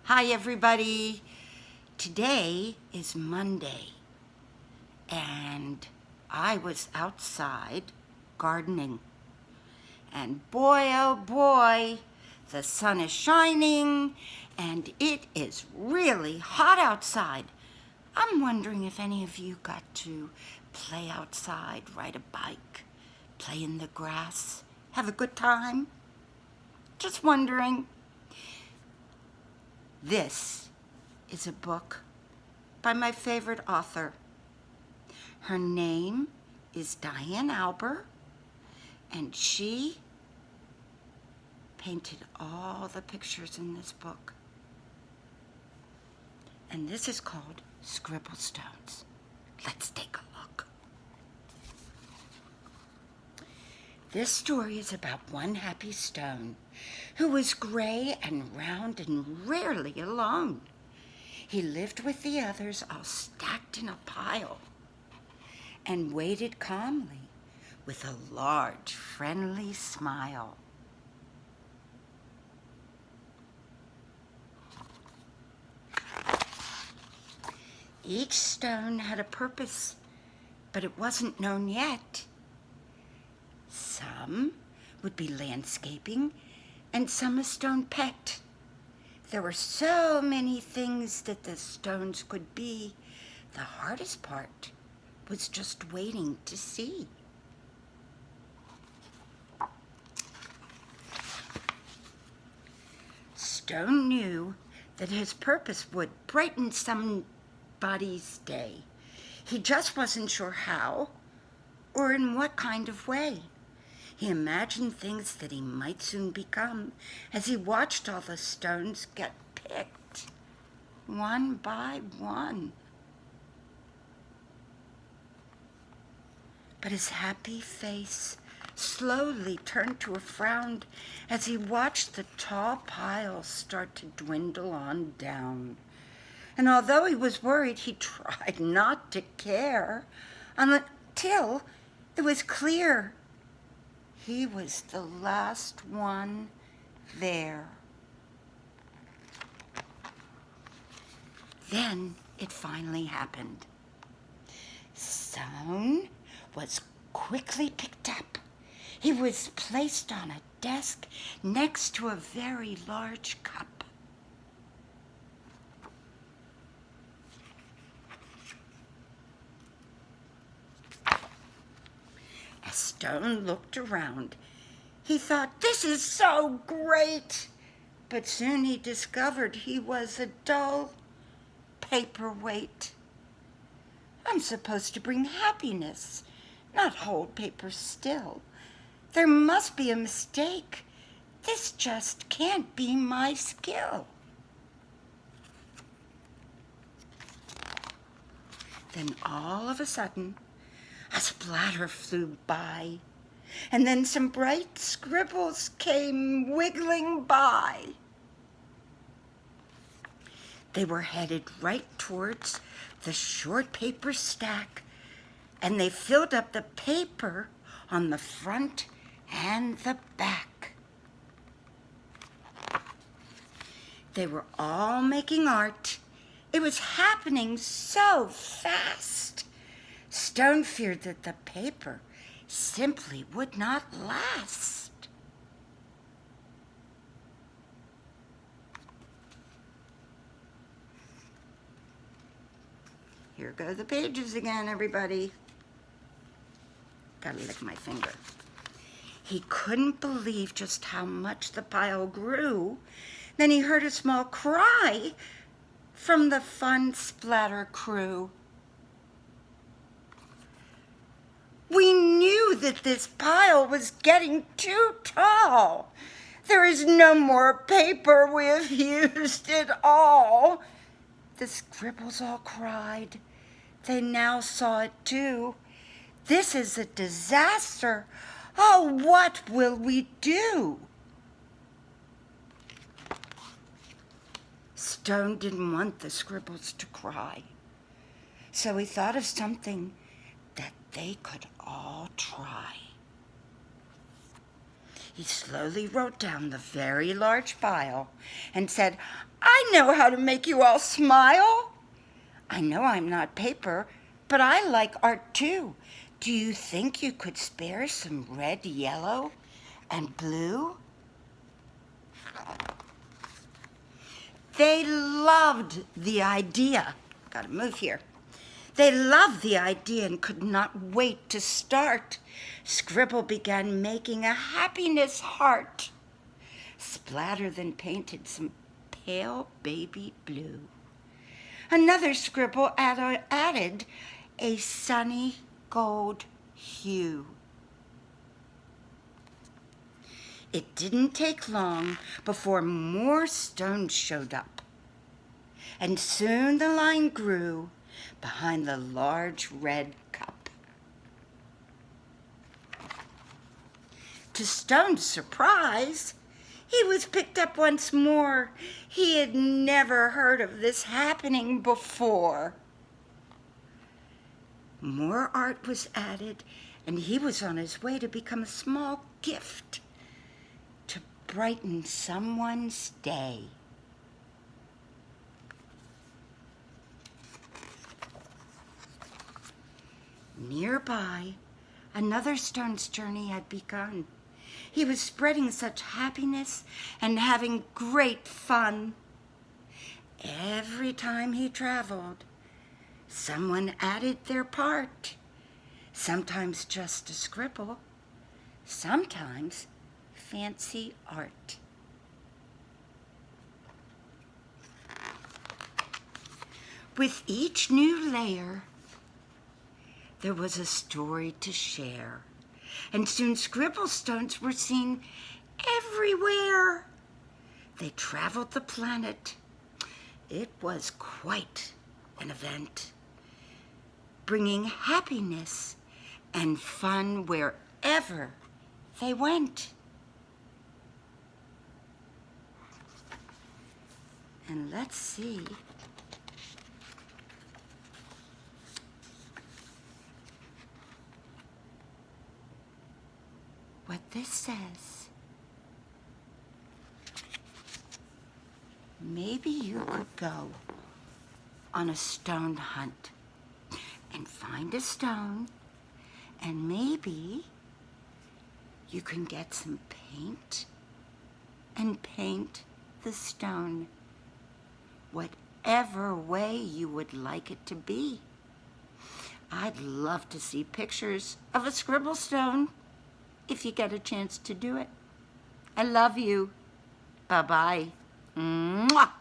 Hi everybody. Today is Monday and I was outside gardening, and boy oh boy, the sun is shining and it is really hot outside. I'm wondering if any of you got to play outside, ride a bike, play in the grass, have a good time? Just wondering. This is a book by my favorite author. Her name is Diane Alber, and she painted all the pictures in this book. And this is called Scribble Stones. Let's take a look. This story is about one happy stone who was gray and round and rarely alone. He lived with the others all stacked in a pile and waited calmly with a large, friendly smile. Each stone had a purpose, but it wasn't known yet. Some would be landscaping, and some a stone pet. There were so many things that the stones could be. The hardest part was just waiting to see. Stone knew that his purpose would brighten somebody's day. He just wasn't sure how or in what kind of way. He imagined things that he might soon become as he watched all the stones get picked, one by one. But his happy face slowly turned to a frown as he watched the tall piles start to dwindle on down. And although he was worried, he tried not to care until it was clear he was the last one there. Then it finally happened. Stone was quickly picked up. He was placed on a desk next to a very large cup. As Stone looked around, he thought, "This is so great!" But soon he discovered he was a dull paperweight. I'm supposed to bring happiness, not hold paper still. There must be a mistake. This just can't be my skill. Then all of a sudden, a splatter flew by, and then some bright scribbles came wiggling by. They were headed right towards the short paper stack, and they filled up the paper on the front and the back. They were all making art. It was happening so fast. Stone feared that the paper simply would not last. Here go the pages again, everybody. Gotta lick my finger. He couldn't believe just how much the pile grew. Then he heard a small cry from the fun splatter crew. "We knew that this pile was getting too tall. There is no more paper. We have used it all." The scribbles all cried. They now saw it too. "This is a disaster. Oh, what will we do?" Stone didn't want the scribbles to cry, so he thought of something that they could all try. He slowly wrote down the very large file and said, "I know how to make you all smile. I know I'm not paper, but I like art too. Do you think you could spare some red, yellow, and blue?" They loved the idea. Gotta move here. They loved the idea and could not wait to start. Scribble began making a happiness heart. Splatter then painted some pale baby blue. Another scribble added a sunny gold hue. It didn't take long before more stones showed up, and soon the line grew behind the large red cup. To Stone's surprise, he was picked up once more. He had never heard of this happening before. More art was added, and he was on his way to become a small gift to brighten someone's day. Nearby, another Stone's journey had begun. He was spreading such happiness and having great fun. Every time he traveled, someone added their part. Sometimes just a scribble, sometimes fancy art. With each new layer, there was a story to share, and soon Scribble Stones were seen everywhere. They traveled the planet. It was quite an event, bringing happiness and fun wherever they went. And let's see what this says. Maybe you could go on a stone hunt and find a stone, and maybe you can get some paint and paint the stone whatever way you would like it to be. I'd love to see pictures of a scribble stone if you get a chance to do it. I love you. Bye-bye. Mwah.